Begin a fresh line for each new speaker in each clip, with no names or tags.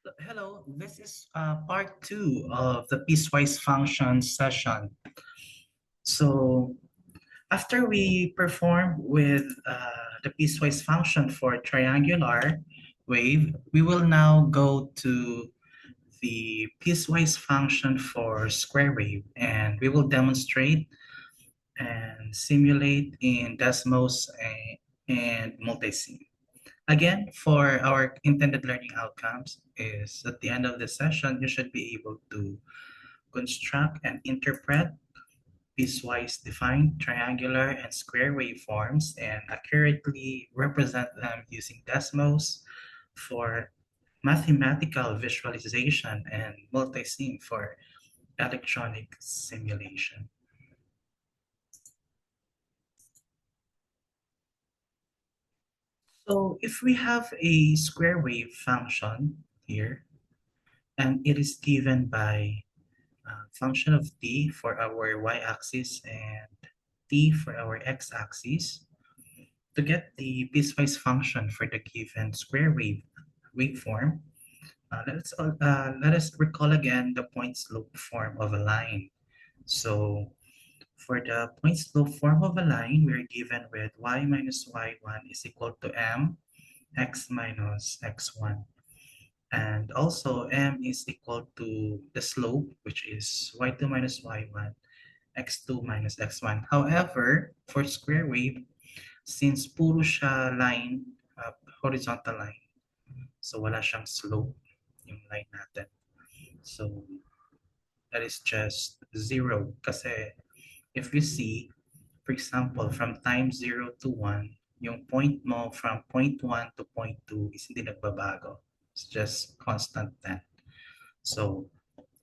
Hello, this is part two of the piecewise function session. So after we perform with the piecewise function for triangular wave, we will now go to the piecewise function for square wave, and we will demonstrate and simulate in Desmos and multisim. Again, for our intended learning outcomes is at the end of the session, you should be able to construct and interpret piecewise defined triangular and square waveforms and accurately represent them using Desmos for mathematical visualization and multisim for electronic simulation. So if we have a square wave function here, and it is given by function of t for our y-axis and t for our x-axis. To get the piecewise function for the given square wave waveform, let us recall again the point slope form of a line. So for the point slope form of a line, we are given with y minus y1 is equal to m x minus x1. And also m is equal to the slope, which is y2 minus y1, x2 minus x1. However, for square wave, since puro siya line, horizontal line, so wala siyang slope yung line natin. So that is just zero. Kasi if you see, for example, from time 0 to 1, yung point mo from point 1 to point 2 is hindi nagbabago. It's just constant 10. So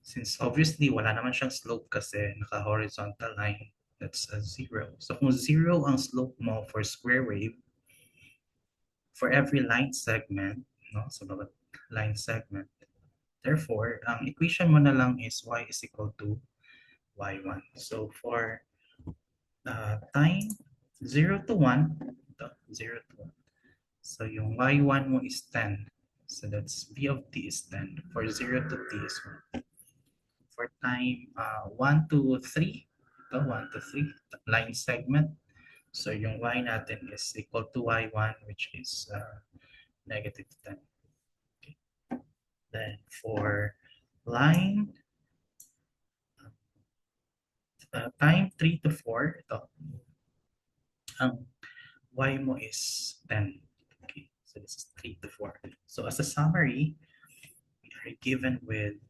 since obviously wala naman siyang slope kasi naka-horizontal line, that's a zero. So kung zero ang slope mo for square wave, for every line segment, no, sa bawat line segment, therefore, ang equation mo na lang is y is equal to y1. So for time 0 to 1, ito, 0 to 1. So yung y1 mo is 10. So that's v of t is 10. For 0 to t is 1. For time 1 to 3, ito 1 to 3, line segment. So yung y natin is equal to y1, which is negative 10. Okay. Then for line time 3 to 4, ito, ang y mo is 10. Okay, so this is 3 to 4. So as a summary, we are given with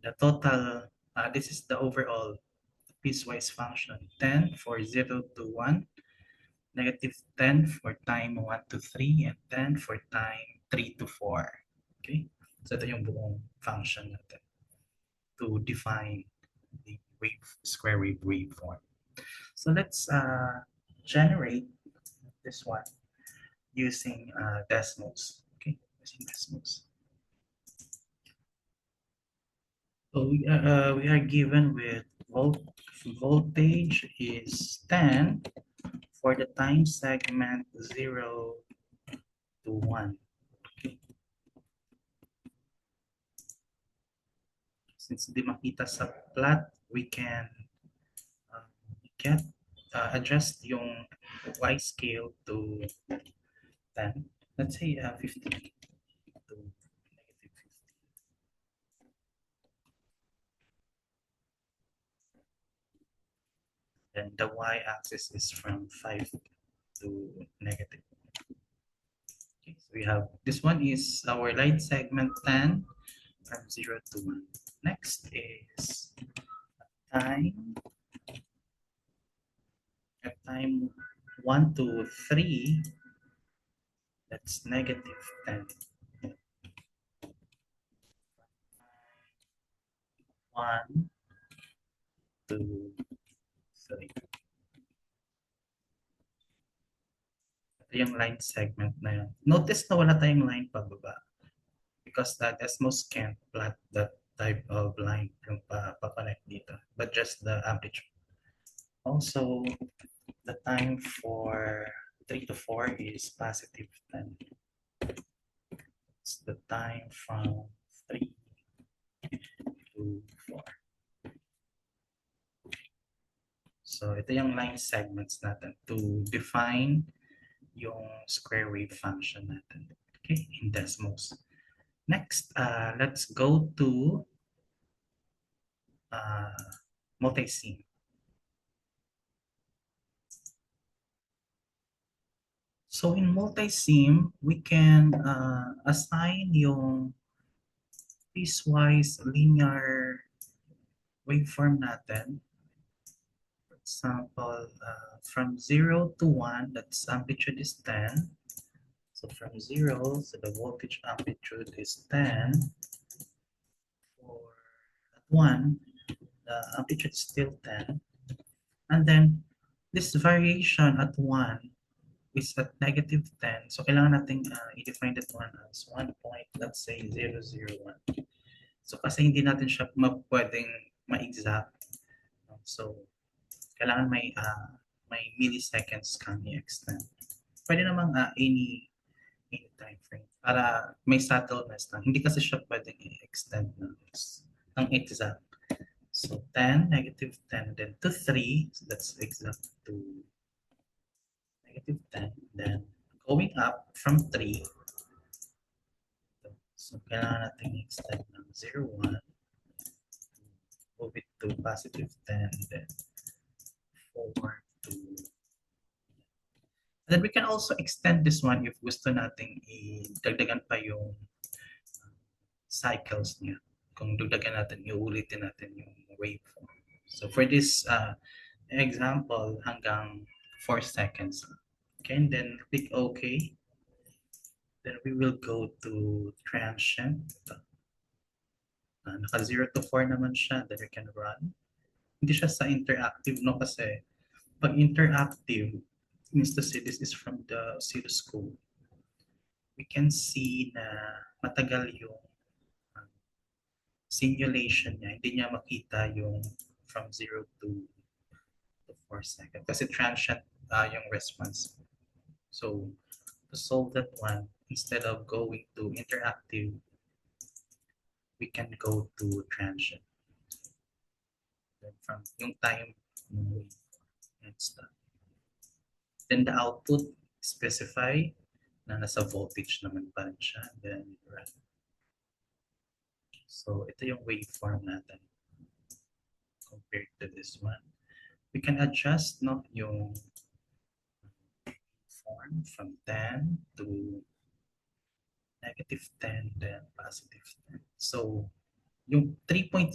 the total, this is the overall piecewise function, 10 for 0 to 1, negative 10 for time 1 to 3, and 10 for time 3 to 4. Okay? So ito yung buong function natin to define the square wave waveform. So let's generate this one using Desmos. Okay, using Desmos. So we are given with voltage is 10 for the time segment 0 to 1. Okay. Since di makita sa plot, we can uh, get adjust yung y scale to 10. Let's say 50 to negative 50. Then the y-axis is from 5 to negative. Okay, so we have this one is our line segment 10 from 0 to 1. Next is time at time 1 to 3, that's negative 10. 1 to 3. Ito yung line segment na yun. Notice na wala tayong line pababa because that Desmos can't plot that type of line yung pa-connect dito, but just the amplitude. Also, the time for 3 to 4 is positive 10. It's the time from 3 to 4. So ito yung line segments natin to define yung square wave function natin. Okay, in Desmos. Next, let's go to multi-sim. So in multi-sim, we can assign yung piecewise linear waveform natin. For example, from 0 to 1, that's amplitude is 10. So from 0, so the voltage amplitude is 10. For at 1, the amplitude is still 10. And then this variation at 1 is at negative 10. So kailangan natin i-define that one as 1 point, let's say 0, 0, 1. So kasi hindi natin siya pwedeng ma-exact. So kailangan may milliseconds kang i-extend. Pwede namang any time frame para may subtleness lang. Hindi kasi siya pwedeng i-extend ng exact. So 10, negative 10, then to 3, so that's exact to negative 10, then going up from 3, so kailangan natin extend ng 0, 1, move it to positive 10, then 4, 2. And then we can also extend this one if gusto nating i-dagdagan pa yung cycles niya. Kung dagdagan natin, iulitin natin yung waveform. So for this example, hanggang 4 seconds. Okay, and then click OK. Then we will go to transient. Naka 0 to 4 naman siya, then we can run. Hindi siya sa interactive, no? Kasi pag interactive, means to say this is from the oscilloscope. We can see na matagal yung simulation niya. Hindi niya makita yung from 0 to 4 seconds. Kasi transient yung response. So, to solve that one, instead of going to interactive, we can go to transient. Then from yung time and stuff. Then the output, specify na nasa voltage naman pa rin siya. Then run. So ito yung waveform natin compared to this one. We can adjust no, yung form from 10 to negative 10, then positive 10. So yung 3.001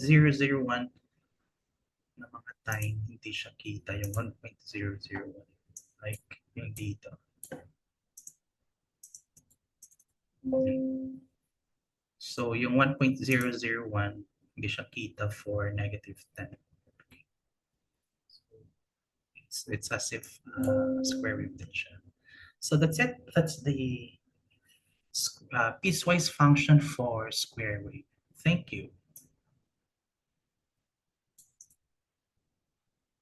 na mga time, hindi siya kita yung 1.001. Like yung dito. So yung 1.001, hindi siya kita for negative 10. So it's as if square wave din siya. So that's it. That's the piecewise function for square wave. Thank you.